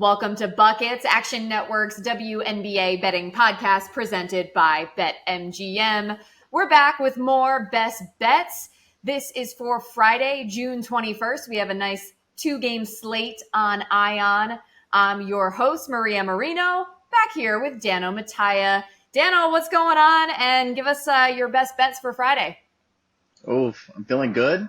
Welcome to Buckets, Action Network's WNBA betting podcast presented by BetMGM. We're back with more best bets. This is for Friday, June 21st. We have a nice two-game slate on Ion. I'm your host, Maria Marino, back here with Dano Mattia. Dano, what's going on? And give us your best bets for Friday. Oof, I'm feeling good.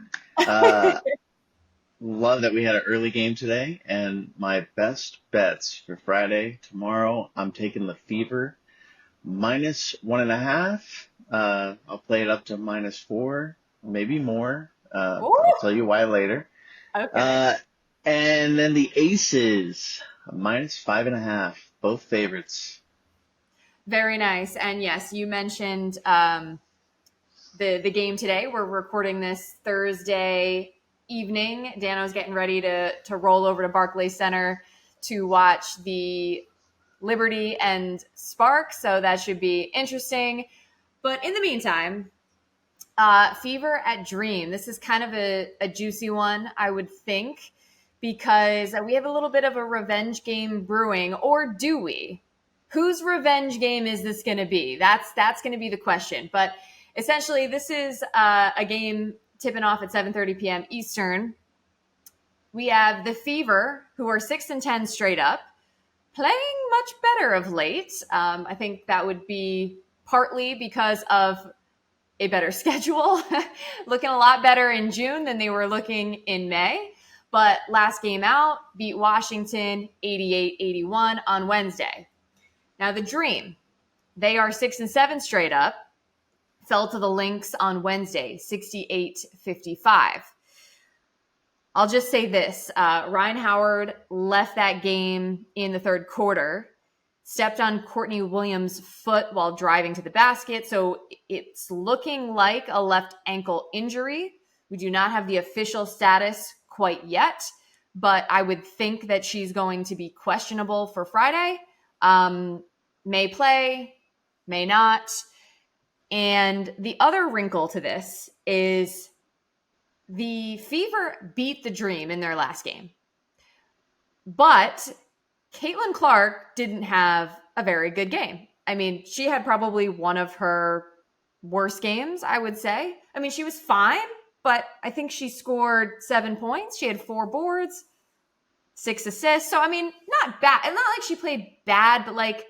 Love that we had an early game today. And my best bets for Friday, tomorrow, I'm taking the Fever -1.5. I'll play it up to -4, maybe more. I'll tell you why later. Okay. And then the Aces, -5.5, both favorites. Very nice. And yes, you mentioned the game today. We're recording this Thursday evening. Dano's getting ready to roll over to Barclays Center to watch the Liberty and Spark. So that should be interesting. But in the meantime, Fever at Dream. This is kind of a juicy one, I would think, because we have a little bit of a revenge game brewing, or do we? Whose revenge game is this going to be? That's going to be the question. But essentially, this is a game tipping off at 7:30 p.m. Eastern. We have the Fever, who are 6-10 straight up, playing much better of late. I think that would be partly because of a better schedule, looking a lot better in June than they were looking in May. But last game out, beat Washington 88-81 on Wednesday. Now the Dream, they are 6-7 straight up, fell to the Lynx on Wednesday, 68-55. I'll just say this. Ryan Howard left that game in the third quarter, stepped on Courtney Williams' foot while driving to the basket. So it's looking like a left ankle injury. We do not have the official status quite yet, but I would think that she's going to be questionable for Friday. May play, may not. And the other wrinkle to this is the Fever beat the Dream in their last game. But Caitlin Clark didn't have a very good game. I mean, she had probably one of her worst games, I would say. I mean, she was fine, but I think she scored 7 points. She had 4 boards, 6 assists. So, I mean, not bad. It's not like she played bad, but like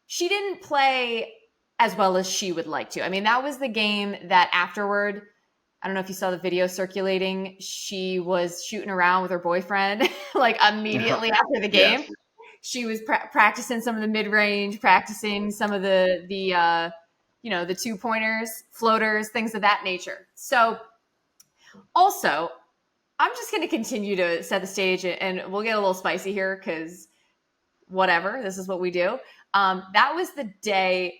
she didn't play as well as she would like to. I mean, that was the game that afterward, I don't know if you saw the video circulating, she was shooting around with her boyfriend like immediately after the game. Yes. She was practicing some of the mid-range, practicing some of the 2-pointers, floaters, things of that nature. So also, I'm just going to continue to set the stage, and we'll get a little spicy here because whatever, this is what we do. That was the day.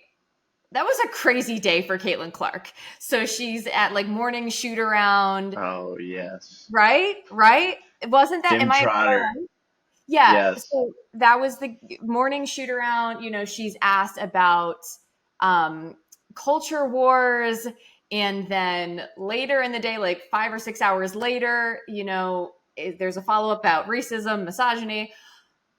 That was a crazy day for Caitlin Clark. So she's at like morning shoot around. Oh, yes. Right? Wasn't that? Jim Trotter. Yeah. Yes. So that was the morning shoot around. You know, she's asked about culture wars. And then later in the day, like 5 or 6 hours later, you know, there's a follow-up about racism, misogyny.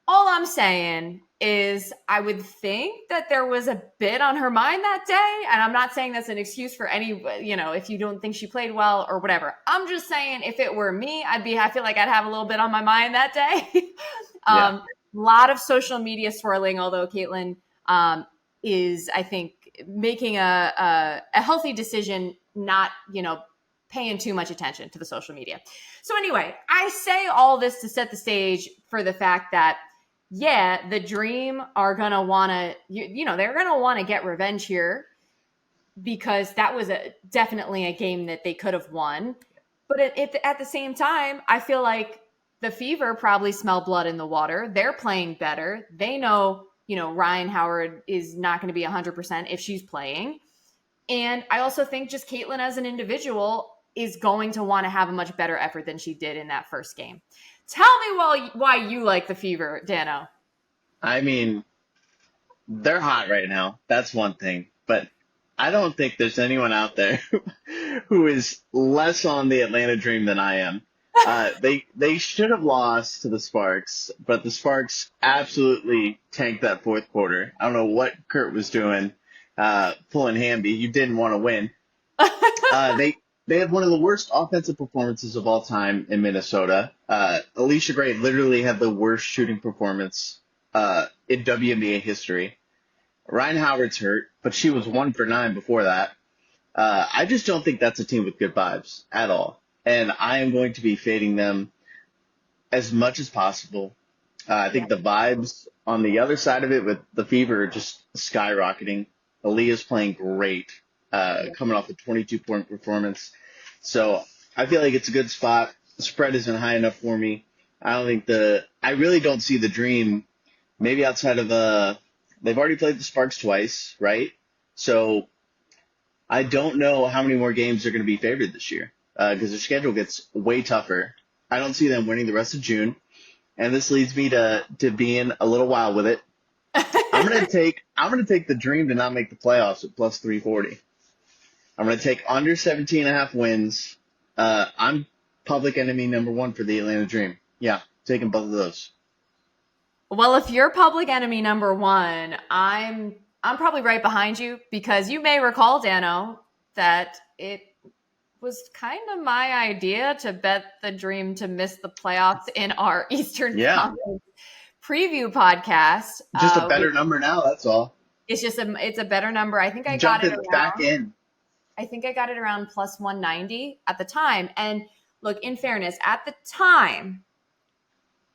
All I'm saying is I would think that there was a bit on her mind that day. And I'm not saying that's an excuse for any, you know, if you don't think she played well or whatever. I'm just saying if it were me, I feel like I'd have a little bit on my mind that day. A lot of social media swirling, although Caitlin is, I think, making a healthy decision, not, you know, paying too much attention to the social media. So anyway, I say all this to set the stage for the fact that yeah, the Dream are going to want to, you know, they're going to want to get revenge here because that was definitely a game that they could have won. But at the same time, I feel like the Fever probably smell blood in the water. They're playing better. They know, you know, Ryan Howard is not going to be 100% if she's playing. And I also think just Caitlin as an individual is going to want to have a much better effort than she did in that first game. Tell me why you like the Fever, Dano. I mean, they're hot right now. That's one thing. But I don't think there's anyone out there who is less on the Atlanta Dream than I am. They should have lost to the Sparks, but the Sparks absolutely tanked that fourth quarter. I don't know what Kurt was doing, pulling Hamby. You didn't want to win. They had one of the worst offensive performances of all time in Minnesota. Alicia Gray literally had the worst shooting performance in WNBA history. Ryan Howard's hurt, but she was 1 for 9 before that. I just don't think that's a team with good vibes at all. And I am going to be fading them as much as possible. I think the vibes on the other side of it with the Fever are just skyrocketing. Aaliyah's playing great, coming off a 22-point performance. So I feel like it's a good spot. The spread isn't high enough for me. I really don't see the Dream, maybe outside of they've already played the Sparks twice, right? So I don't know how many more games they're going to be favored this year because their schedule gets way tougher. I don't see them winning the rest of June, and this leads me to being a little wild with it. I'm gonna take the Dream to not make the playoffs at plus 340. I'm gonna take under 17.5 wins. I'm public enemy number 1 for the Atlanta Dream. Yeah, taking both of those. Well, if you're public enemy number 1, I'm probably right behind you because you may recall, Dano, that it was kind of my idea to bet the Dream to miss the playoffs in our Eastern Conference preview podcast. Just a better number now, that's all. It's a better number. I think I Jump got it it back in. I think I got it around plus 190 at the time. And look, in fairness, at the time,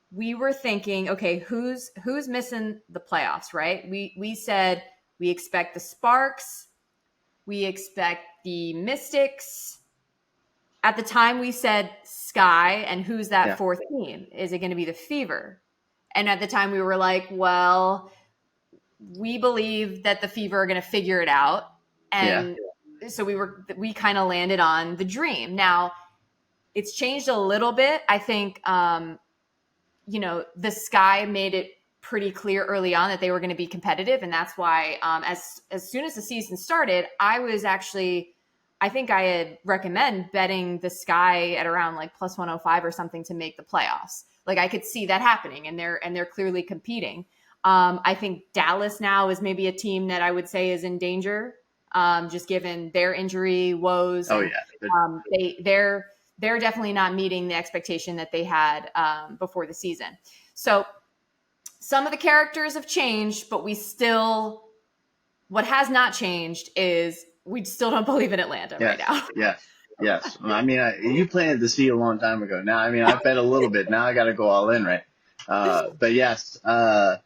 we were thinking, okay, who's missing the playoffs, right? We said we expect the Sparks, we expect the Mystics. At the time, we said Sky, and who's that fourth team? Is it going to be the Fever? And at the time, we were like, well, we believe that the Fever are going to figure it out, and so we kind of landed on the Dream. Now, it's changed a little bit. I think, the Sky made it pretty clear early on that they were going to be competitive. And that's why as soon as the season started, I think I had recommend betting the Sky at around like plus 105 or something to make the playoffs. Like I could see that happening, and they're clearly competing. I think Dallas now is maybe a team that I would say is in danger, just given their injury woes. Oh, yeah. They're definitely not meeting the expectation that they had before the season. So some of the characters have changed, but what has not changed is we still don't believe in Atlanta right now. Yes. I mean, you planted the seed a long time ago. Now, I mean, I bet a little bit. Now I got to go all in, right? But yes, I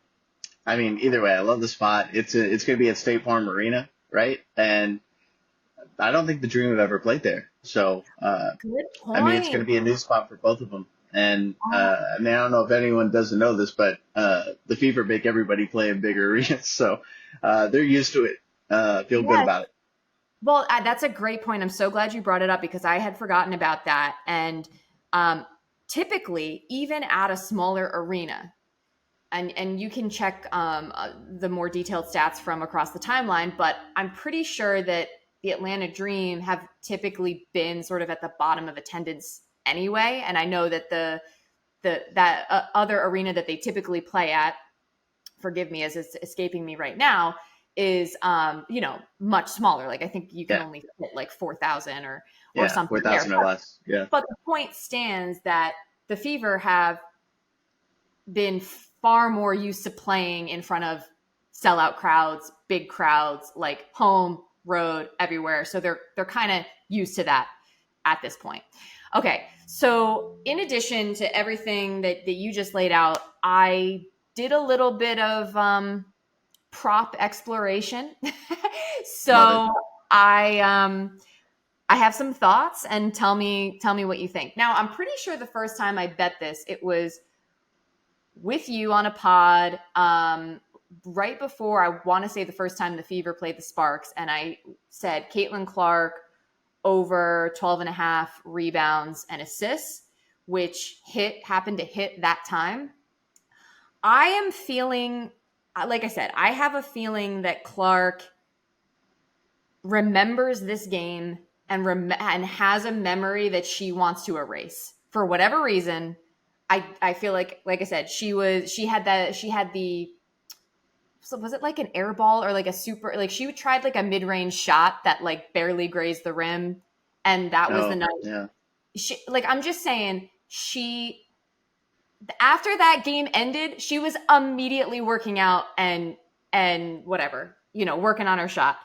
mean, either way, I love the spot. It's going to be at State Farm Arena, right? And I don't think the Dream have ever played there. So, Good point. I mean, it's going to be a new spot for both of them. And, I mean, I don't know if anyone doesn't know this, but the Fever make everybody play in bigger arenas. So, they're used to it. Feel good about it. Well, that's a great point. I'm so glad you brought it up because I had forgotten about that. And typically, even at a smaller arena, and you can check the more detailed stats from across the timeline, but I'm pretty sure that the Atlanta Dream have typically been sort of at the bottom of attendance anyway. And I know that that other arena that they typically play at, forgive me as it's escaping me right now, is much smaller. Like I think you can only fit like 4,000 or something. 4,000 or less. Yeah. But the point stands that the Fever have been far more used to playing in front of sellout crowds, big crowds, like home, road, everywhere. So they're kind of used to that at this point. Okay. So in addition to everything that you just laid out, I did a little bit of prop exploration. So I have some thoughts, and tell me what you think. Now, I'm pretty sure the first time I bet this, it was with you on a pod right before, I want to say the first time the Fever played the Sparks, and I said Caitlin Clark over 12.5 rebounds and assists, which happened to hit that time. I am feeling, like I said, I have a feeling that Clark remembers this game and has a memory that she wants to erase for whatever reason, I feel like I said, she had the, so was it like an air ball or like a super, like she tried like a mid-range shot that like barely grazed the rim. And that was the Oh, night. yeah. Like, I'm just saying, after that game ended, she was immediately working out and whatever, working on her shot.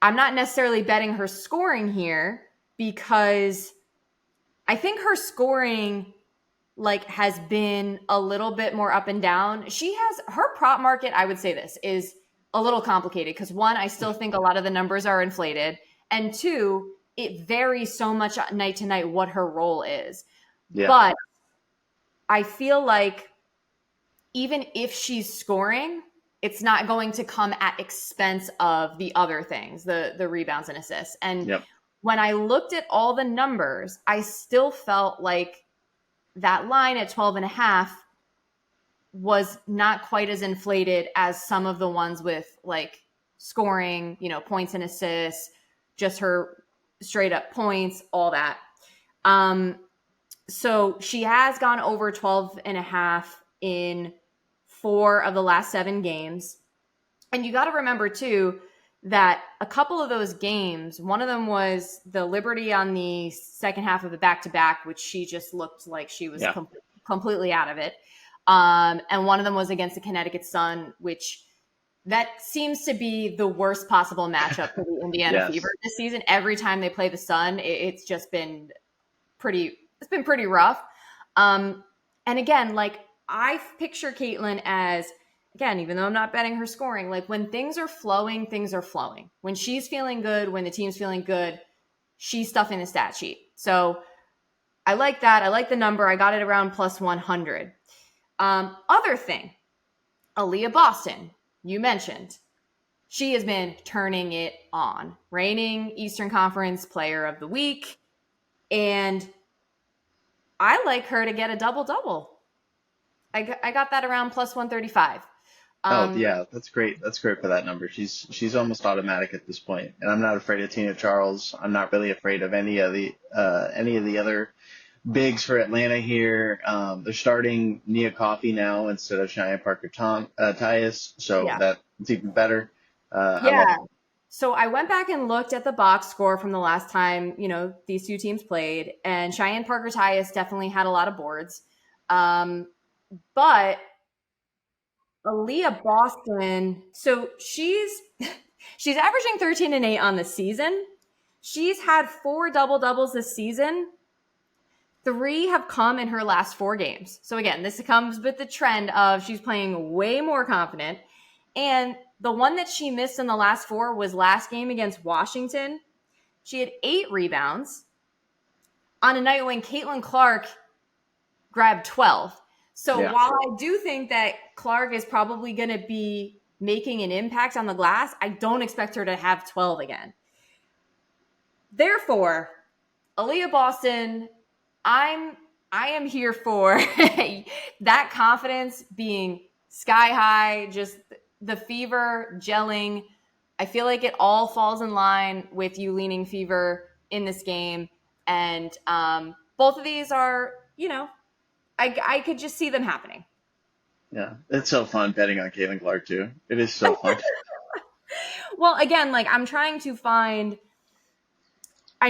I'm not necessarily betting her scoring here because I think her scoring like has been a little bit more up and down. Her prop market, I would say this, is a little complicated because one, I still think a lot of the numbers are inflated, and two, it varies so much night to night what her role is. Yeah. But I feel like even if she's scoring, it's not going to come at expense of the other things, the rebounds and assists. And Yep. when I looked at all the numbers, I still felt like that line at 12.5 was not quite as inflated as some of the ones with like scoring, points and assists, just her straight up points, all that. So she has gone over 12.5 in 4 of the last 7 games. And you got to remember too, that a couple of those games, one of them was the Liberty on the second half of the back-to-back, which she just looked like she was completely out of it. And one of them was against the Connecticut Sun, which that seems to be the worst possible matchup for the Indiana Fever this season. Every time they play the Sun, it's just been pretty rough. And again, like I picture Caitlin as, again, even though I'm not betting her scoring, like when things are flowing, things are flowing. When she's feeling good, when the team's feeling good, she's stuffing the stat sheet. So I like that. I like the number. I got it around plus 100. Other thing, Aaliyah Boston, you mentioned. She has been turning it on. Reigning Eastern Conference Player of the Week. And I like her to get a double-double. I got that around plus 135. Oh yeah, that's great. That's great for that number. She's almost automatic at this point, and I'm not afraid of Tina Charles. I'm not really afraid of any of the other bigs for Atlanta here. They're starting Nia Coffey now instead of Cheyenne Parker Tyus, so that's even better. Yeah. So I went back and looked at the box score from the last time, these two teams played, and Cheyenne Parker Tyus definitely had a lot of boards. But Aaliyah Boston, so she's averaging 13 and 8 on the season. She's had 4 double-doubles this season. 3 have come in her last 4 games. So again, this comes with the trend of she's playing way more confident. And the one that she missed in the last 4 was last game against Washington. She had 8 rebounds on a night when Caitlin Clark grabbed 12. So while I do think that Clark is probably going to be making an impact on the glass, I don't expect her to have 12 again. Therefore, Aaliyah Boston, I am here for that confidence being sky high, just the Fever gelling. I feel like it all falls in line with you leaning Fever in this game. And both of these are, I could just see them happening. Yeah, it's so fun betting on Caitlin Clark too. It is so fun. Well, again, like I'm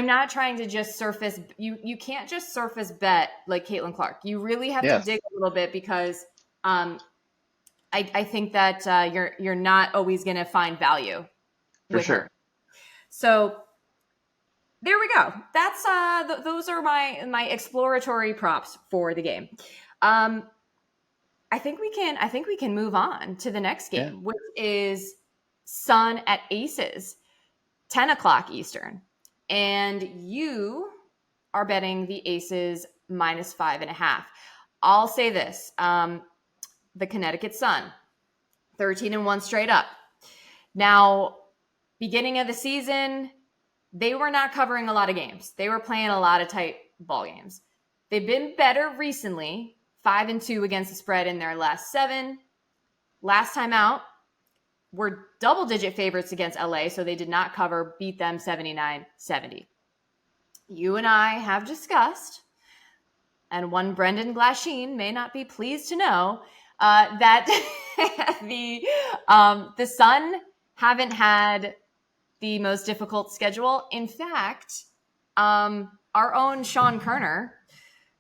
not trying to just surface. You can't just surface bet like Caitlin Clark. You really have to dig a little bit because I think that you're not always going to find value with her. So there we go. That's those are my exploratory props for the game. I think we can move on to the next game, which is Sun at Aces, 10 o'clock Eastern. And you are betting the Aces minus 5.5. I'll say this. The Connecticut Sun, 13-1 straight up. Now, beginning of the season, they were not covering a lot of games. They were playing a lot of tight ball games. They've been better recently, 5-2 against the spread in their last 7. Last time out, were double-digit favorites against LA, so they did not cover, beat them 79-70. You and I have discussed and one Brendan Glasheen may not be pleased to know that the Sun haven't had the most difficult schedule. In fact, our own Sean Kerner,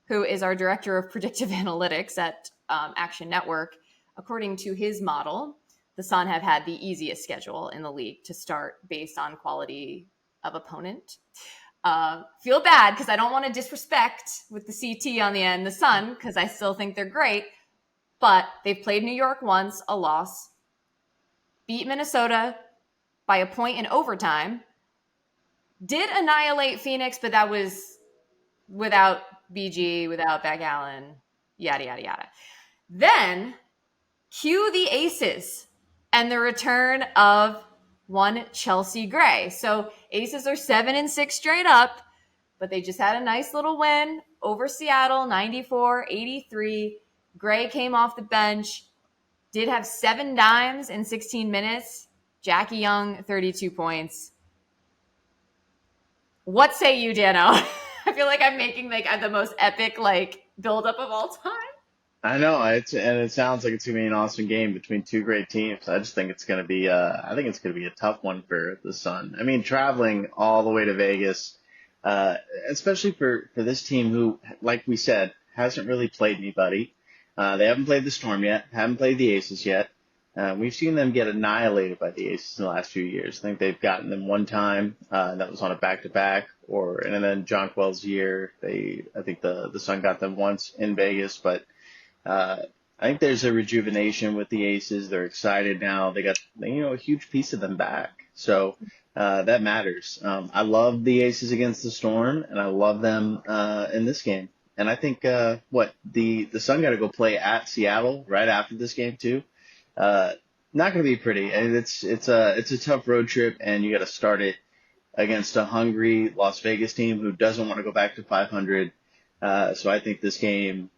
who is our director of predictive analytics at Action Network, according to his model, the Sun have had the easiest schedule in the league to start based on quality of opponent. Feel bad because I don't want to disrespect with the CT on the end, the Sun, because I still think they're great. But they've played New York once, a loss, beat Minnesota by a point in overtime, did annihilate Phoenix, but that was without BG, without Beck Allen, yada, yada, yada. Then cue the Aces and the return of one Chelsea Gray. So Aces are 7-6 straight up, but they just had a nice little win over Seattle, 94-83. Gray came off the bench, did have 7 dimes in 16 minutes. Jackie Young, 32 points. What say you, Dano? I feel like I'm making like the most epic like buildup of all time. I know it sounds like it's gonna be an awesome game between two great teams. I just think it's gonna be a tough one for the Sun. I mean, traveling all the way to Vegas, especially for this team who, like we said, hasn't really played anybody. They haven't played the Storm yet, haven't played the Aces yet. We've seen them get annihilated by the Aces in the last few years. I think they've gotten them one time, and that was on a back-to-back, and then John Quell's year, I think the Sun got them once in Vegas, but I think there's a rejuvenation with the Aces. They're excited now. They got a huge piece of them back, so that matters. I love the Aces against the Storm, and I love them in this game. And I think the Sun got to go play at Seattle right after this game too. Not going to be pretty, and it's a tough road trip, and you got to start it against a hungry Las Vegas team who doesn't want to go back to 500. So I think this game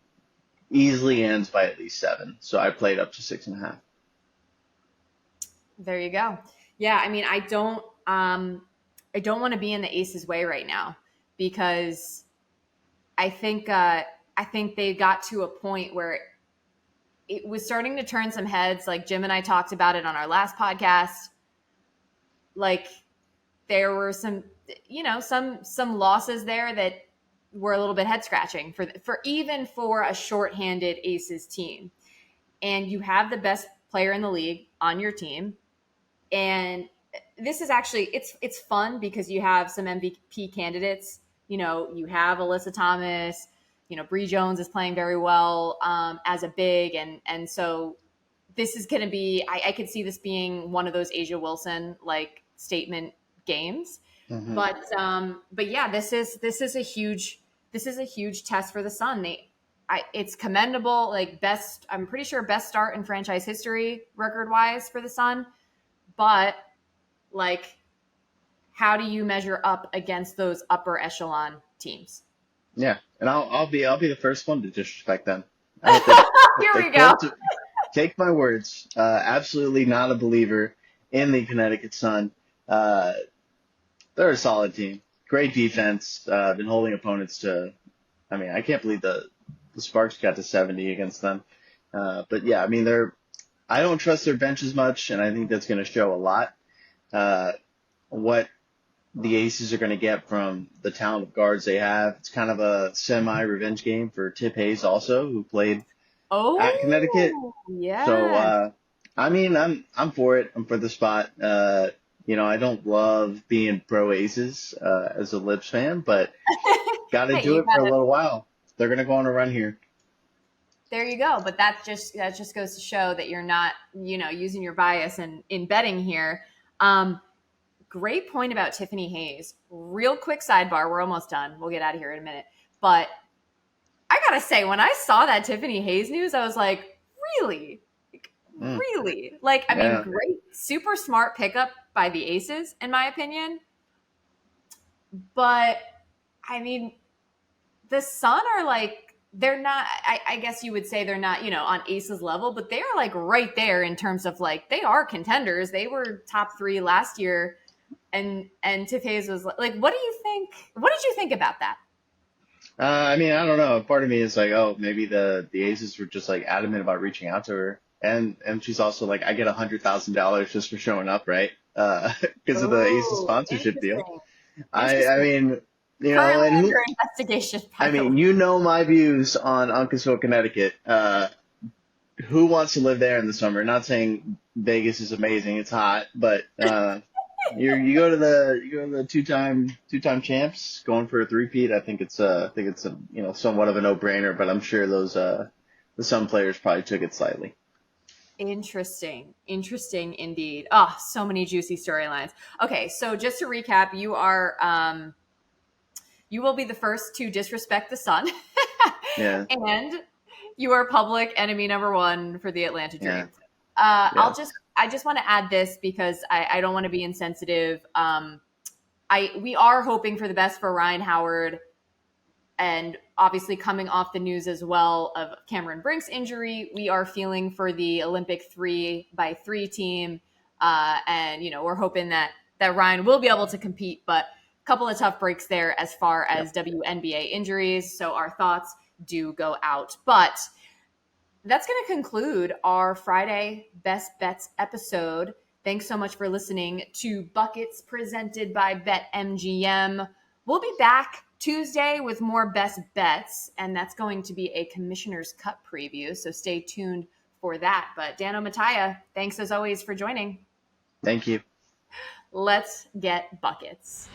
easily ends by at least 7. So I played up to 6.5. There you go. Yeah, I mean, I don't want to be in the Aces' way right now because I think they got to a point where it was starting to turn some heads. Like Jim and I talked about it on our last podcast. Like there were some losses there that were a little bit head scratching for a shorthanded Aces team. And you have the best player in the league on your team. And this is actually, it's fun because you have some MVP candidates. You have Alyssa Thomas, Bree Jones is playing very well as a big. And so this is going to be, I could see this being one of those Asia Wilson like statement games. Mm-hmm. But yeah, this is a huge test for the Sun. It's commendable, like I'm pretty sure best start in franchise history record wise for the Sun. But like, how do you measure up against those upper echelon teams? Yeah, and I'll be the first one to disrespect them. Here we go. Take my words. Absolutely not a believer in the Connecticut Sun. They're a solid team. Great defense. Been holding opponents to. I mean, I can't believe the Sparks got to 70 against them. But yeah, I mean, I don't trust their bench as much, and I think that's going to show a lot. What the Aces are going to get from the talent of guards they have. It's kind of a semi-revenge game for Tip Hayes also, who played at Connecticut. Yeah. So, I mean, I'm for it. I'm for the spot. I don't love being pro Aces as a Lips fan, but got to do it for a little while. They're going to go on a run here. There you go. But that just goes to show that you're not, using your bias in betting here. Great point about Tiffany Hayes. Real quick sidebar. We're almost done. We'll get out of here in a minute. But I got to say, when I saw that Tiffany Hayes news, I was like, really? Really? Like, I mean, great, super smart pickup by the Aces, in my opinion. But, I mean, the Sun are like, they're not, I guess you would say they're not, on Aces level, but they are like right there in terms of like, they are contenders. They were top 3 last year. And Tiff Hayes was like, what do you think? What did you think about that? I mean, I don't know. Part of me is like, oh, maybe the Aces were just like adamant about reaching out to her, and she's also like, I get $100,000 just for showing up, right? Because of the Aces Oh, sponsorship deal. interesting. I Interesting. mean, Currently and under investigation, I by the way. mean, my views on Uncasville, Connecticut. Who wants to live there in the summer? Not saying Vegas is amazing; it's hot, but you go to the two time champs going for a three-peat. I think it's a somewhat of a no-brainer, but I'm sure the some players probably took it slightly. Interesting. Interesting indeed. Oh, so many juicy storylines. Okay, so just to recap, you will be the first to disrespect the sun. Yeah, And you are public enemy number one for the Atlanta yeah, Dream. yeah, I just want to add this because I don't want to be insensitive. We are hoping for the best for Ryan Howard, and obviously coming off the news as well of Cameron Brink's injury, we are feeling for the Olympic 3x3 team, and we're hoping that Ryan will be able to compete, but a couple of tough breaks there as far yep. as WNBA injuries. So our thoughts do go out, but that's going to conclude our Friday Best Bets episode. Thanks so much for listening to Buckets presented by BetMGM. We'll be back Tuesday with more Best Bets, and that's going to be a Commissioner's Cup preview, so stay tuned for that. But Dano Mattia, thanks as always for joining. Thank you. Let's get buckets.